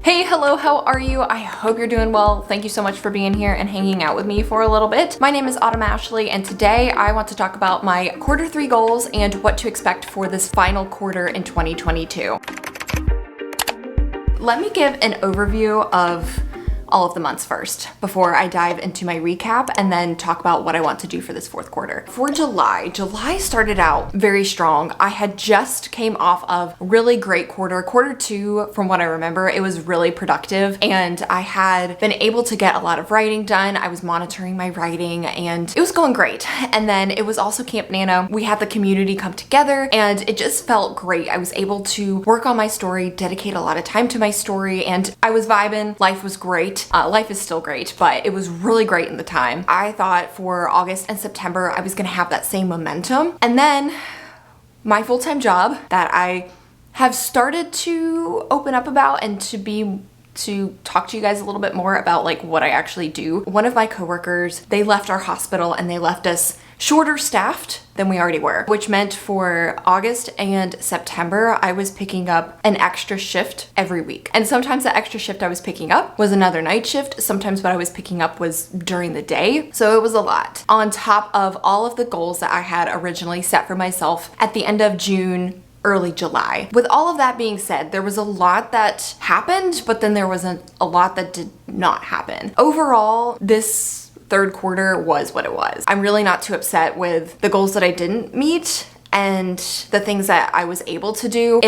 Hey, hello, how are you? I hope you're doing well. Thank you so much for being here and hanging out with me for a little bit. My name is Autumn Ashley, and today I want to talk about my Q3 goals and what to expect for this final quarter in 2022. Let me give an overview of all of the months first before I dive into my recap and then talk about what I want to do for this fourth quarter. For July started out very strong. I had just came off of really great quarter two. From what I remember, it was really productive and I had been able to get a lot of writing done. I was monitoring my writing and it was going great. And then it was also Camp Nano. We had the community come together and it just felt great. I was able to work on my story, dedicate a lot of time to my story, and I was vibing. Life was great. Life is still great, but it was really great in the time. I thought for August and September, I was gonna have that same momentum. And then my full-time job that I have started to open up about and to talk to you guys a little bit more about like what I actually do. One of my coworkers, they left our hospital and they left us shorter staffed than we already were, which meant for August and September, I was picking up an extra shift every week. And sometimes the extra shift I was picking up was another night shift. Sometimes what I was picking up was during the day. So it was a lot. On top of all of the goals that I had originally set for myself at the end of June, early July. With all of that being said, there was a lot that happened, but then there wasn't a lot that did not happen. Overall, this third quarter was what it was. I'm really not too upset with the goals that I didn't meet and the things that I was able to do.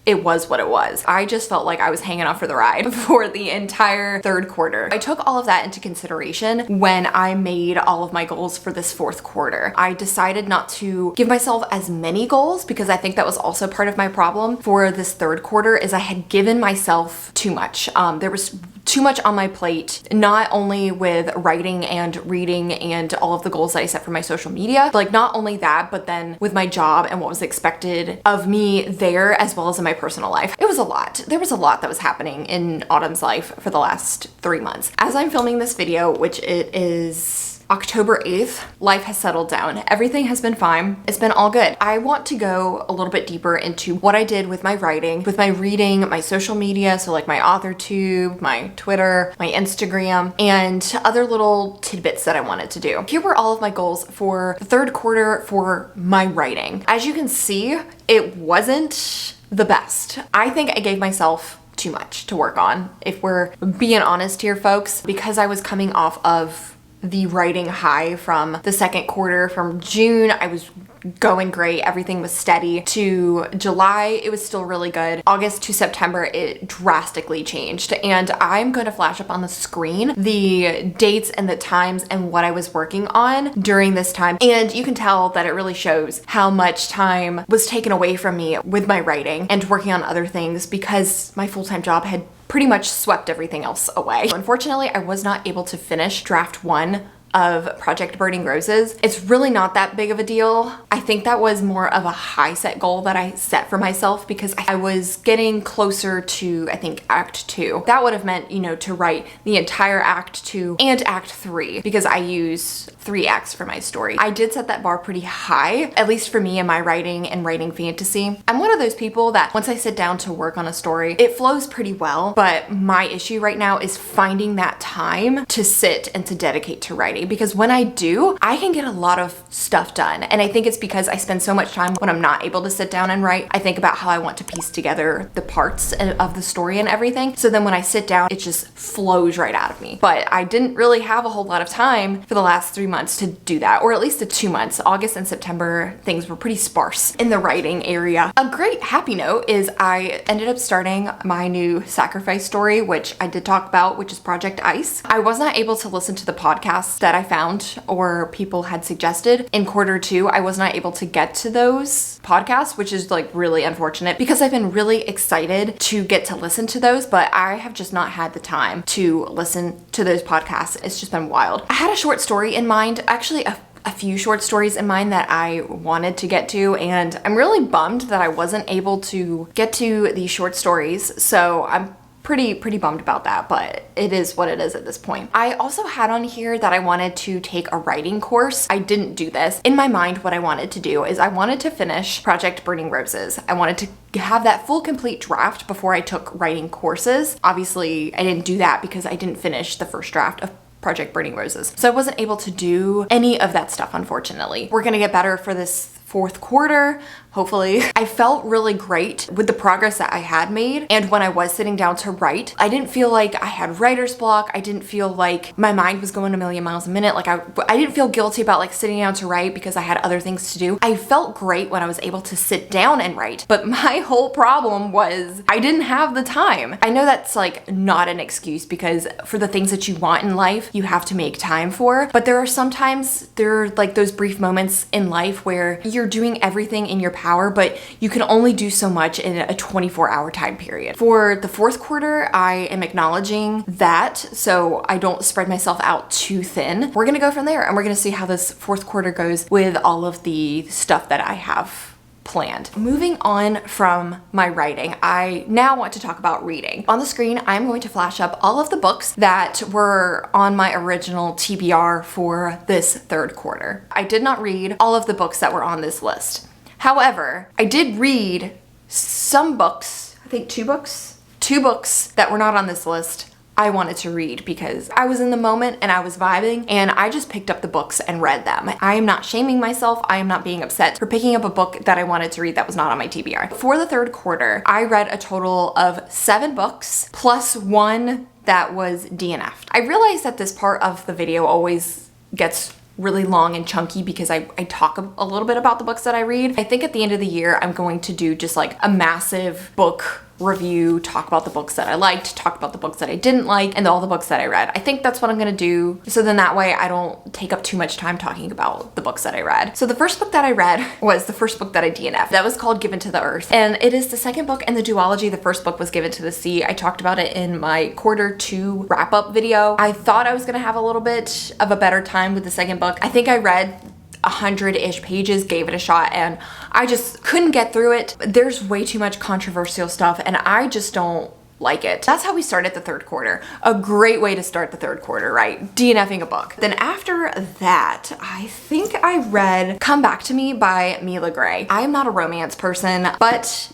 It was what it was. I just felt like I was hanging off for the ride for the entire third quarter. I took all of that into consideration when I made all of my goals for this fourth quarter. I decided not to give myself as many goals because I think that was also part of my problem for this third quarter is I had given myself too much. There was too much on my plate, not only with writing and reading and all of the goals that I set for my social media, like not only that, but then with my job and what was expected of me there as well as in my personal life. It was a lot. There was a lot that was happening in Autumn's life for the last 3 months. As I'm filming this video, which it is October 8th, life has settled down. Everything has been fine. It's been all good. I want to go a little bit deeper into what I did with my writing, with my reading, my social media, so like my AuthorTube, my Twitter, my Instagram, and other little tidbits that I wanted to do. Here were all of my goals for the third quarter for my writing. As you can see, it wasn't the best. I think I gave myself too much to work on, if we're being honest here, folks, because I was coming off of the writing high from the second quarter. From June, I was going great. Everything was steady. To July, it was still really good. August to September, it drastically changed. And I'm going to flash up on the screen the dates and the times and what I was working on during this time. And you can tell that it really shows how much time was taken away from me with my writing and working on other things because my full-time job had pretty much swept everything else away. Unfortunately, I was not able to finish draft 1 of Project Burning Roses. It's really not that big of a deal. I think that was more of a high set goal that I set for myself because I was getting closer to, I think, Act 2. That would have meant, to write the entire Act 2 and Act 3 because I use 3 acts for my story. I did set that bar pretty high, at least for me in my writing and writing fantasy. I'm one of those people that once I sit down to work on a story, it flows pretty well, but my issue right now is finding that time to sit and to dedicate to writing. Because when I do, I can get a lot of stuff done. And I think it's because I spend so much time when I'm not able to sit down and write. I think about how I want to piece together the parts of the story and everything. So then when I sit down, it just flows right out of me. But I didn't really have a whole lot of time for the last 3 months to do that, or at least the 2 months. August and September, things were pretty sparse in the writing area. A great happy note is I ended up starting my new sacrifice story, which I did talk about, which is Project Ice. I was not able to listen to the podcast that I found or people had suggested in quarter 2. I was not able to get to those podcasts, which is like really unfortunate because I've been really excited to get to listen to those, but I have just not had the time to listen to those podcasts. It's just been wild. I had a short story in mind, actually a few short stories in mind that I wanted to get to, and I'm really bummed that I wasn't able to get to these short stories. So I'm pretty bummed about that, but it is what it is at this point. I also had on here that I wanted to take a writing course. I didn't do this. In my mind, what I wanted to do is I wanted to finish Project Burning Roses. I wanted to have that full complete draft before I took writing courses. Obviously, I didn't do that because I didn't finish the first draft of Project Burning Roses. So I wasn't able to do any of that stuff, unfortunately. We're gonna get better for this fourth quarter, hopefully. I felt really great with the progress that I had made, and when I was sitting down to write, I didn't feel like I had writer's block. I didn't feel like my mind was going a million miles a minute. Like I didn't feel guilty about like sitting down to write because I had other things to do. I felt great when I was able to sit down and write, but my whole problem was I didn't have the time. I know that's like not an excuse, because for the things that you want in life, you have to make time for, but there are like those brief moments in life where you're doing everything in your power, but you can only do so much in a 24-hour time period. For the fourth quarter, I am acknowledging that so I don't spread myself out too thin. We're gonna go from there, and we're gonna see how this fourth quarter goes with all of the stuff that I have planned. Moving on from my writing, I now want to talk about reading. On the screen, I'm going to flash up all of the books that were on my original TBR for this third quarter. I did not read all of the books that were on this list. However, I did read some books, I think two books that were not on this list I wanted to read because I was in the moment and I was vibing, and I just picked up the books and read them. I am not shaming myself. I am not being upset for picking up a book that I wanted to read that was not on my TBR. For the third quarter, I read a total of 7 books plus one that was DNF'd. I realized that this part of the video always gets really long and chunky because I talk a little bit about the books that I read. I think at the end of the year, I'm going to do just like a massive book review, talk about the books that I liked, talk about the books that I didn't like, and all the books that I read. I think that's what I'm gonna do, so then that way I don't take up too much time talking about the books that I read. So the first book that I read was the first book that I DNF'd. That was called Given to the Earth, and it is the second book in the duology. The first book was Given to the Sea. I talked about it in my quarter 2 wrap-up video. I thought I was gonna have a little bit of a better time with the second book. I think I read 100-ish pages, gave it a shot, and I just couldn't get through it. There's way too much controversial stuff, and I just don't like it. That's how we started the third quarter. A great way to start the third quarter, right? DNFing a book. Then after that, I think I read Come Back to Me by Mila Gray. I am not a romance person, but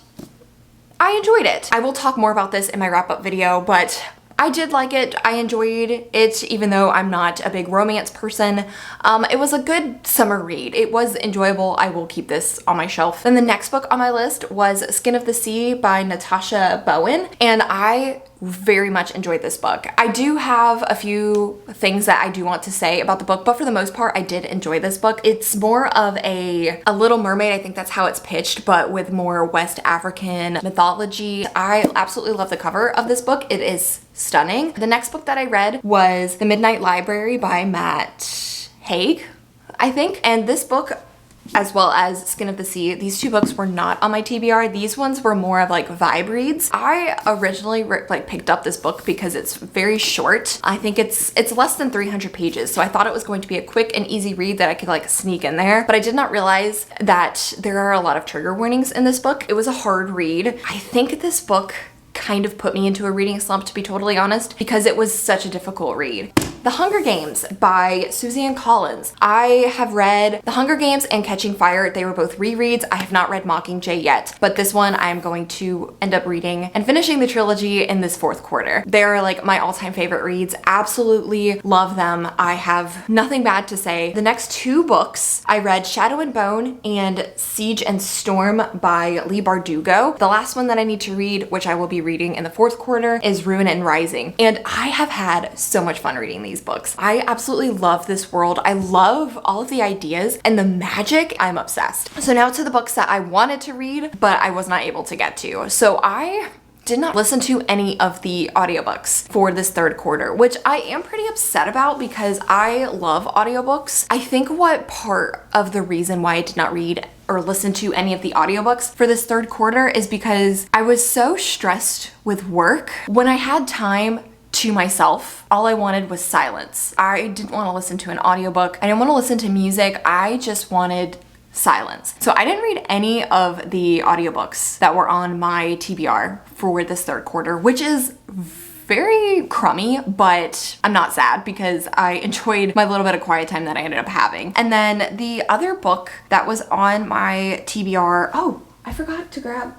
I enjoyed it. I will talk more about this in my wrap-up video, but I did like it. I enjoyed it, even though I'm not a big romance person. It was a good summer read. It was enjoyable. I will keep this on my shelf. Then the next book on my list was Skin of the Sea by Natasha Bowen, and I very much enjoyed this book. I do have a few things that I do want to say about the book, but for the most part, I did enjoy this book. It's more of a Little Mermaid. I think that's how it's pitched, but with more West African mythology. I absolutely love the cover of this book. It is stunning. The next book that I read was The Midnight Library by Matt Haig, I think. And this book, as well as Skin of the Sea, these two books were not on my TBR. These ones were more of like vibe reads. I originally picked up this book because it's very short. I think it's less than 300 pages, so I thought it was going to be a quick and easy read that I could like sneak in there, but I did not realize that there are a lot of trigger warnings in this book. It was a hard read. I think this book kind of put me into a reading slump, to be totally honest, because it was such a difficult read. The Hunger Games by Suzanne Collins. I have read The Hunger Games and Catching Fire. They were both rereads. I have not read Mockingjay yet, but this one I'm going to end up reading and finishing the trilogy in this fourth quarter. They're like my all-time favorite reads. Absolutely love them. I have nothing bad to say. The next 2 books, I read Shadow and Bone and Siege and Storm by Leigh Bardugo. The last one that I need to read, which I will be reading in the fourth quarter, is Ruin and Rising. And I have had so much fun reading these books. I absolutely love this world. I love all of the ideas and the magic. I'm obsessed. So now to the books that I wanted to read, but I was not able to get to. So I did not listen to any of the audiobooks for this third quarter, which I am pretty upset about because I love audiobooks. I think what part of the reason why I did not read or listen to any of the audiobooks for this third quarter is because I was so stressed with work. When I had time to myself, all I wanted was silence. I didn't want to listen to an audiobook. I didn't want to listen to music. I just wanted silence. So I didn't read any of the audiobooks that were on my TBR for this third quarter, which is very crummy, but I'm not sad because I enjoyed my little bit of quiet time that I ended up having. And then the other book that was on my TBR, oh, I forgot to grab,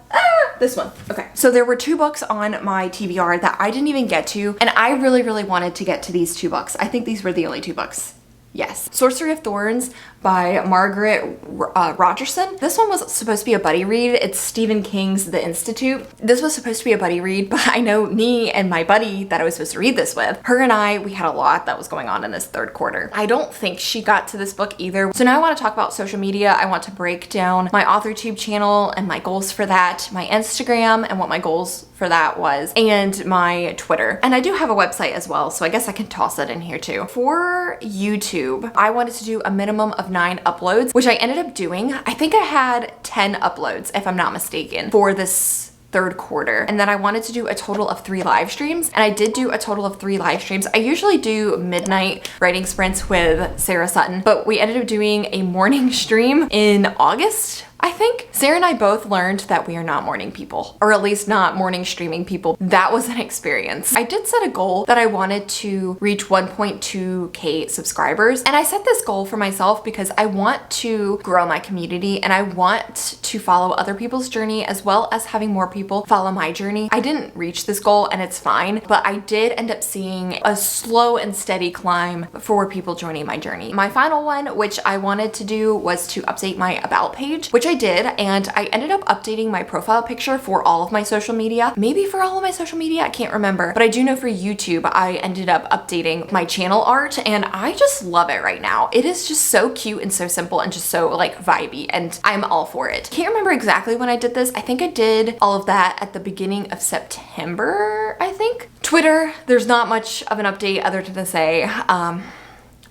this one. Okay. So there were 2 books on my TBR that I didn't even get to, and I really, really wanted to get to these 2 books. I think these were the only 2 books. Yes. Sorcery of Thorns by Margaret Rogerson. This one was supposed to be a buddy read. It's Stephen King's The Institute. This was supposed to be a buddy read, but I know me and my buddy that I was supposed to read this with, her and I, we had a lot that was going on in this 3rd quarter. I don't think she got to this book either. So now I want to talk about social media. I want to break down my AuthorTube channel and my goals for that, my Instagram and what my goals for that was, and my Twitter. And I do have a website as well, so I guess I can toss that in here too. For YouTube, I wanted to do a minimum of 9 uploads, which I ended up doing. I think I had 10 uploads, if I'm not mistaken, for this 3rd quarter. And then I wanted to do a total of 3 live streams, and I did do a total of 3 live streams. I usually do midnight writing sprints with Sarah Sutton, but we ended up doing a morning stream in August, I think. Sarah and I both learned that we are not morning people, or at least not morning streaming people. That was an experience. I did set a goal that I wanted to reach 1.2K subscribers, and I set this goal for myself because I want to grow my community and I want to follow other people's journey as well as having more people follow my journey. I didn't reach this goal and it's fine, but I did end up seeing a slow and steady climb for people joining my journey. My final one, which I wanted to do, was to update my about page, which I did, and I ended up updating my profile picture for all of my social media. Maybe for all of my social media, I can't remember, but I do know for YouTube, I ended up updating my channel art, and I just love it right now. It is just so cute and so simple and just so like vibey, and I'm all for it. Can't remember exactly when I did this. I think I did all of that at the beginning of September, I think. Twitter, there's not much of an update other than to say, I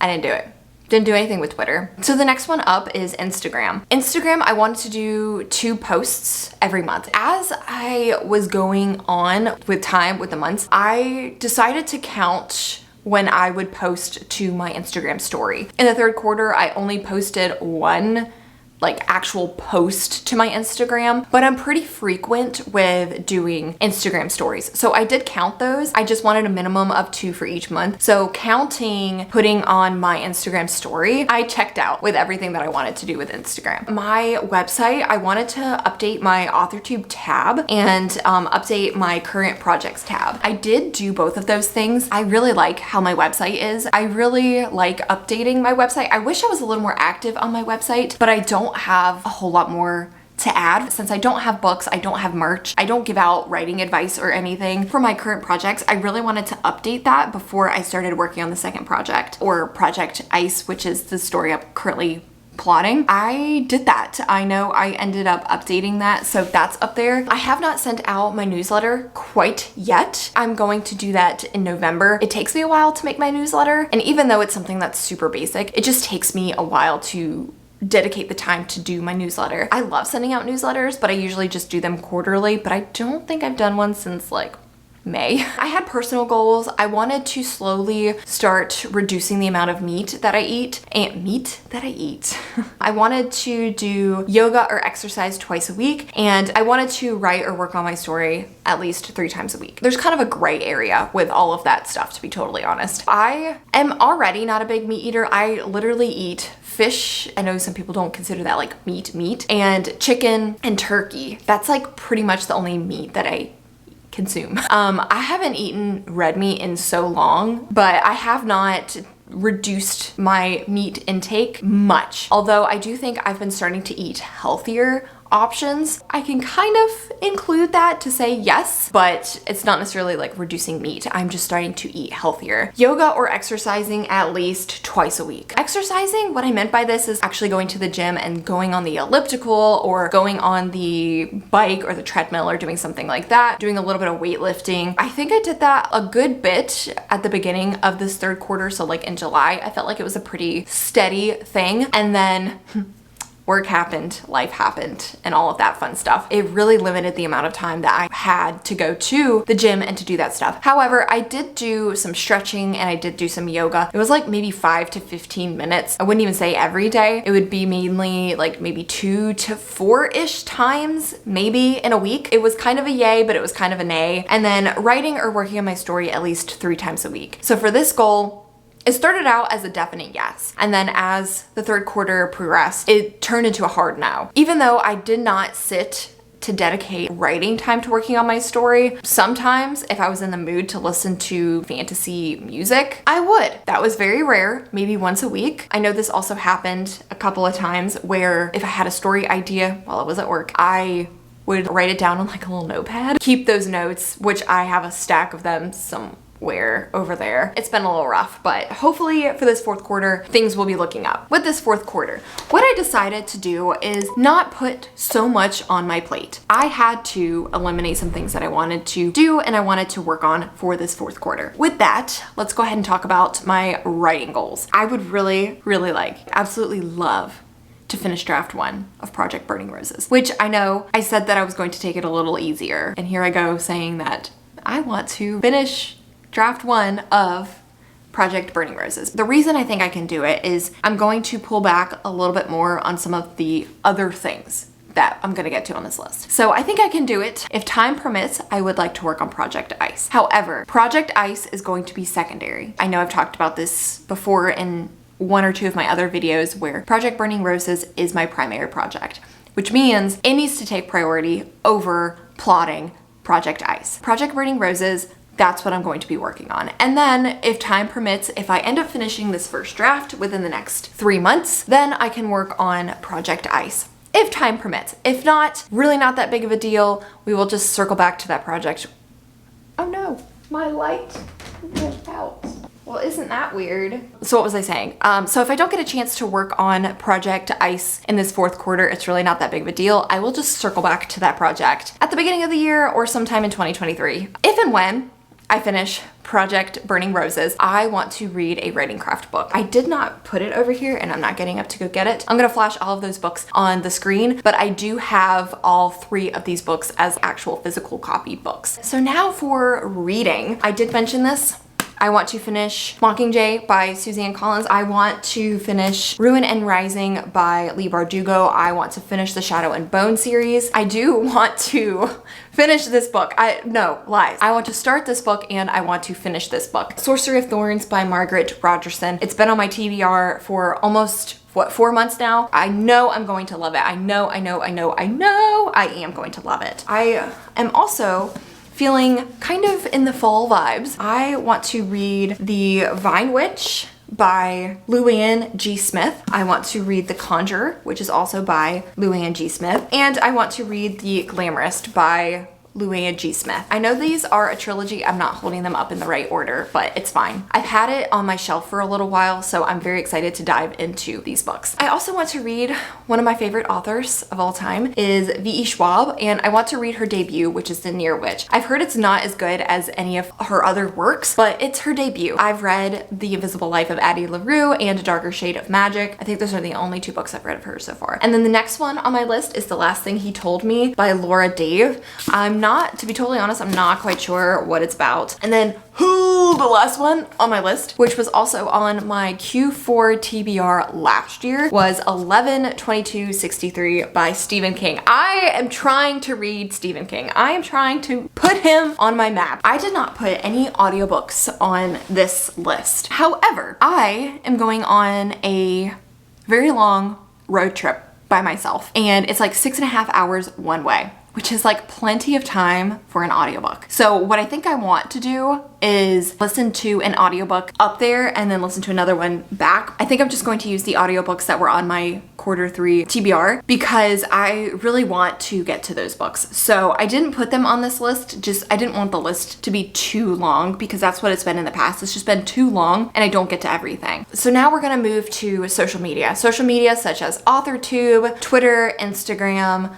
didn't do it. Didn't do anything with Twitter. So the next one up is Instagram. Instagram, I wanted to do 2 posts every month. As I was going on with time, with the months, I decided to count when I would post to my Instagram story. In the 3rd quarter, I only posted 1 like actual post to my Instagram, but I'm pretty frequent with doing Instagram stories. So I did count those. I just wanted a minimum of 2 for each month. So counting, putting on my Instagram story, I checked out with everything that I wanted to do with Instagram. My website, I wanted to update my AuthorTube tab and update my current projects tab. I did do both of those things. I really like how my website is. I really like updating my website. I wish I was a little more active on my website, but I don't have a whole lot more to add. Since I don't have books, I don't have merch, I don't give out writing advice or anything for my current projects, I really wanted to update that before I started working on the second project, or Project Ice, which is the story I'm currently plotting. I did that. I know I ended up updating that, so that's up there. I have not sent out my newsletter quite yet. I'm going to do that in November. It takes me a while to make my newsletter, and even though it's something that's super basic, it just takes me a while to dedicate the time to do my newsletter. I love sending out newsletters, but I usually just do them quarterly, but I don't think I've done one since like May. I had personal goals. I wanted to slowly start reducing the amount of meat that I eat. I wanted to do yoga or exercise twice a week, and I wanted to write or work on my story at least 3 times a week. There's kind of a gray area with all of that stuff, to be totally honest. I am already not a big meat eater. I literally eat fish. I know some people don't consider that like meat, and chicken and turkey. That's like pretty much the only meat that I consume. I haven't eaten red meat in so long, but I have not reduced my meat intake much. Although I do think I've been starting to eat healthier options. I can kind of include that to say yes, but it's not necessarily like reducing meat. I'm just starting to eat healthier. Yoga or exercising at least twice a week. Exercising, what I meant by this is actually going to the gym and going on the elliptical or going on the bike or the treadmill or doing something like that, doing a little bit of weightlifting. I think I did that a good bit at the beginning of this 3rd quarter. So like in July, I felt like it was a pretty steady thing. And then work happened, life happened, and all of that fun stuff. It really limited the amount of time that I had to go to the gym and to do that stuff. However, I did do some stretching and I did do some yoga. It was like maybe 5 to 15 minutes. I wouldn't even say every day. It would be mainly like maybe 2 to 4-ish times, maybe in a week. It was kind of a yay, but it was kind of a nay. And then writing or working on my story at least 3 times a week. So for this goal, it started out as a definite yes, and then as the 3rd quarter progressed, it turned into a hard no. Even though I did not sit to dedicate writing time to working on my story. Sometimes if I was in the mood to listen to fantasy music, I would. That was very rare, maybe once a week. I know this also happened a couple of times where if I had a story idea while I was at work, I would write it down on like a little notepad. Keep those notes, which I have a stack of them somewhere over there. It's been a little rough, but hopefully for this fourth quarter, things will be looking up. With this fourth quarter, what I decided to do is not put so much on my plate. I had to eliminate some things that I wanted to do and I wanted to work on for this fourth quarter. With that, let's go ahead and talk about my writing goals. I would really absolutely love to finish draft 1 of Project Burning Roses, which I know I said that I was going to take it a little easier. And here I go saying that I want to finish draft 1 of Project Burning Roses. The reason I think I can do it is I'm going to pull back a little bit more on some of the other things that I'm gonna get to on this list. So I think I can do it. If time permits, I would like to work on Project Ice. However, Project Ice is going to be secondary. I know I've talked about this before in 1 or 2 of my other videos where Project Burning Roses is my primary project, which means it needs to take priority over plotting Project Ice. Project Burning Roses, that's what I'm going to be working on. And then if time permits, if I end up finishing this first draft within the next 3 months, then I can work on Project Ice. If time permits. If not, really not that big of a deal. We will just circle back to that project. Oh no, my light went out. Well, isn't that weird? So what was I saying? So if I don't get a chance to work on Project Ice in this fourth quarter, it's really not that big of a deal. I will just circle back to that project at the beginning of the year or sometime in 2023. If and when I finish Project Burning Roses, I want to read a writing craft book. I did not put it over here and I'm not getting up to go get it. I'm gonna flash all of those books on the screen, but I do have all 3 of these books as actual physical copy books. So now for reading, I did mention this. I want to finish Mockingjay by Suzanne Collins. I want to finish Ruin and Rising by Leigh Bardugo. I want to finish the Shadow and Bone series. I do want to finish this book. No, lies. I want to start this book and I want to finish this book. Sorcery of Thorns by Margaret Rogerson. It's been on my TBR for almost 4 months now. I know I'm going to love it. I know I am going to love it. I am also feeling kind of in the fall vibes. I want to read The Vine Witch by Luann G. Smith. I want to read The Conjurer, which is also by Luann G. Smith. And I want to read The Glamourist by Luann G. Smith. I know these are a trilogy. I'm not holding them up in the right order, but it's fine. I've had it on my shelf for a little while, so I'm very excited to dive into these books. I also want to read one of my favorite authors of all time is V.E. Schwab, and I want to read her debut, which is The Near Witch. I've heard it's not as good as any of her other works, but it's her debut. I've read The Invisible Life of Addie LaRue and A Darker Shade of Magic. I think those are the only 2 books I've read of hers so far. And then the next one on my list is The Last Thing He Told Me by Laura Dave. To be totally honest, I'm not quite sure what it's about. And then the last one on my list, which was also on my Q4 TBR last year, was 11/22/63 by Stephen King. I am trying to read Stephen King. I am trying to put him on my map. I did not put any audiobooks on this list. However, I am going on a very long road trip by myself, and it's like 6.5 hours one way, which is like plenty of time for an audiobook. So what I think I want to do is listen to an audiobook up there and then listen to another one back. I think I'm just going to use the audiobooks that were on my Q3 TBR because I really want to get to those books. So I didn't put them on this list, I didn't want the list to be too long because that's what it's been in the past. It's just been too long and I don't get to everything. So now we're gonna move to social media. Social media such as AuthorTube, Twitter, Instagram.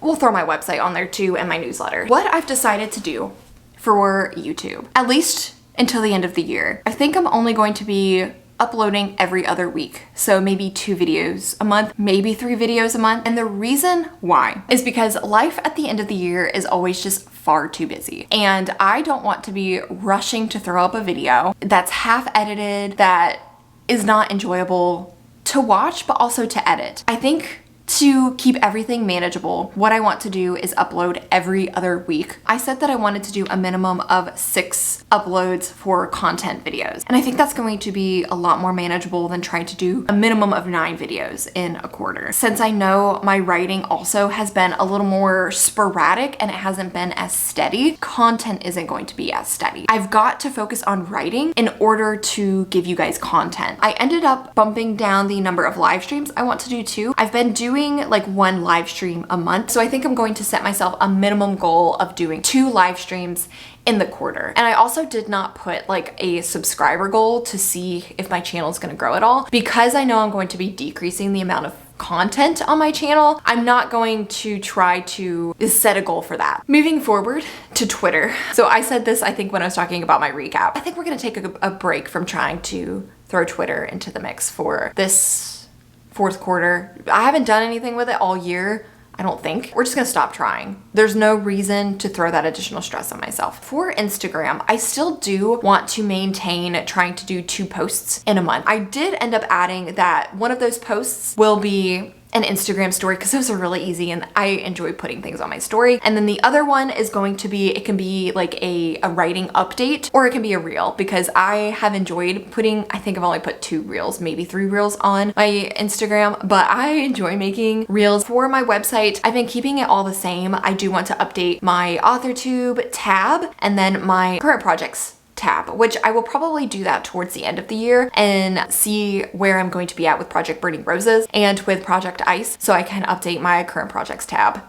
We'll throw my website on there too and my newsletter. What I've decided to do for YouTube, at least until the end of the year, I think I'm only going to be uploading every other week. So maybe 2 videos a month, maybe 3 videos a month. And the reason why is because life at the end of the year is always just far too busy. And I don't want to be rushing to throw up a video that's half edited, that is not enjoyable to watch, but also to edit. I think To keep everything manageable, what I want to do is upload every other week. I said that I wanted to do a minimum of 6 uploads for content videos. And I think that's going to be a lot more manageable than trying to do a minimum of 9 videos in a quarter. Since I know my writing also has been a little more sporadic and it hasn't been as steady, content isn't going to be as steady. I've got to focus on writing in order to give you guys content. I ended up bumping down the number of live streams I want to do too. I've been doing like 1 live stream a month. So I think I'm going to set myself a minimum goal of doing 2 live streams in the quarter. And I also did not put like a subscriber goal to see if my channel is going to grow at all, because I know I'm going to be decreasing the amount of content on my channel. I'm not going to try to set a goal for that. Moving forward to Twitter. So I said this, I think, when I was talking about my recap. I think we're going to take a break from trying to throw Twitter into the mix for this 4th quarter. I haven't done anything with it all year, I don't think. We're just gonna stop trying. There's no reason to throw that additional stress on myself. For Instagram, I still do want to maintain trying to do 2 posts in a month. I did end up adding that one of those posts will be an Instagram story, because those are really easy and I enjoy putting things on my story. And then the other one is going to be, it can be like a writing update, or it can be a reel, because I have enjoyed putting, I think I've only put 2 reels, maybe 3 reels on my Instagram, but I enjoy making reels. For my website, I've been keeping it all the same. I do want to update my AuthorTube tab and then my current projects tab, which I will probably do that towards the end of the year and see where I'm going to be at with Project Burning Roses and with Project Ice, so I can update my current projects tab.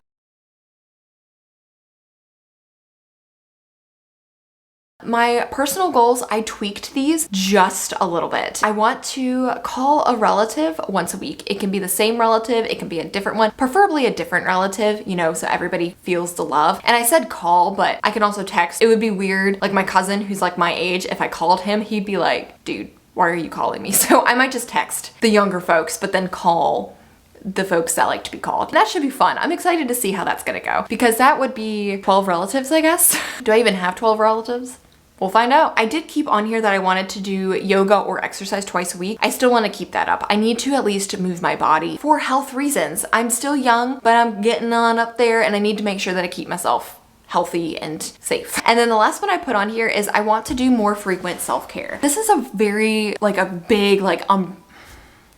My personal goals, I tweaked these just a little bit. I want to call a relative once a week. It can be the same relative, it can be a different one, preferably a different relative, you know, so everybody feels the love. And I said call, but I can also text. It would be weird, like my cousin who's like my age, if I called him, he'd be like, dude, why are you calling me? So I might just text the younger folks, but then call the folks that like to be called. That should be fun. I'm excited to see how that's gonna go, because that would be 12 relatives, I guess. Do I even have 12 relatives? We'll find out. I did keep on here that I wanted to do yoga or exercise twice a week. I still want to keep that up. I need to at least move my body for health reasons. I'm still young, but I'm getting on up there and I need to make sure that I keep myself healthy and safe. And then the last one I put on here is I want to do more frequent self-care. This is a very, like a big, like,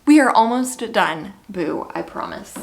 we are almost done, boo, I promise.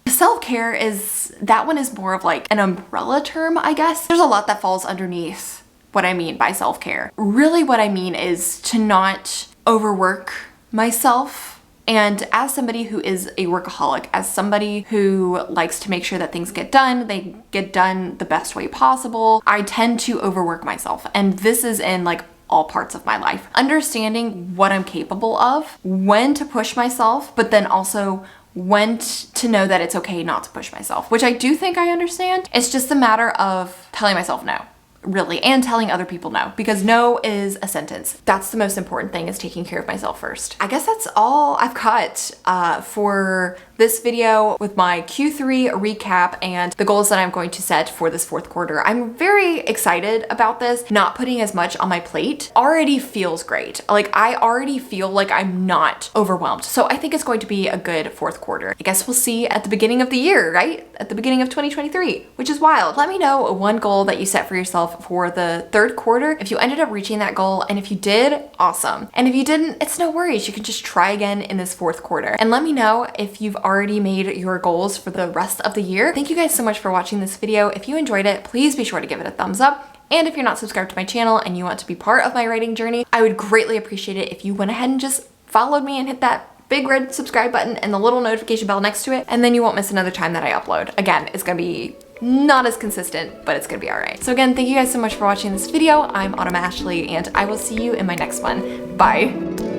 Self-care is, that one is more of like an umbrella term, I guess. There's a lot that falls underneath what I mean by self-care. Really what I mean is to not overwork myself. And as somebody who is a workaholic, as somebody who likes to make sure that things get done, they get done the best way possible, I tend to overwork myself. And this is in like all parts of my life. Understanding what I'm capable of, when to push myself, but then also when to know that it's okay not to push myself, which I do think I understand. It's just a matter of telling myself no. Really, and telling other people no, because no is a sentence. That's the most important thing, is taking care of myself first. I guess that's all I've got for this video with my Q3 recap and the goals that I'm going to set for this 4th quarter. I'm very excited about this. Not putting as much on my plate already feels great. Like, I already feel like I'm not overwhelmed. So I think it's going to be a good 4th quarter. I guess we'll see at the beginning of the year, right? At the beginning of 2023, which is wild. Let me know one goal that you set for yourself for the 3rd quarter, if you ended up reaching that goal, and if you did, awesome. And if you didn't, it's no worries. You can just try again in this 4th quarter. And let me know if you've already made your goals for the rest of the year. Thank you guys so much for watching this video. If you enjoyed it, please be sure to give it a thumbs up. And if you're not subscribed to my channel and you want to be part of my writing journey, I would greatly appreciate it if you went ahead and just followed me and hit that big red subscribe button and the little notification bell next to it, and then you won't miss another time that I upload. Again, it's gonna be not as consistent, but it's gonna be all right. So again, thank you guys so much for watching this video. I'm Autumn Ashley, and I will see you in my next one. Bye.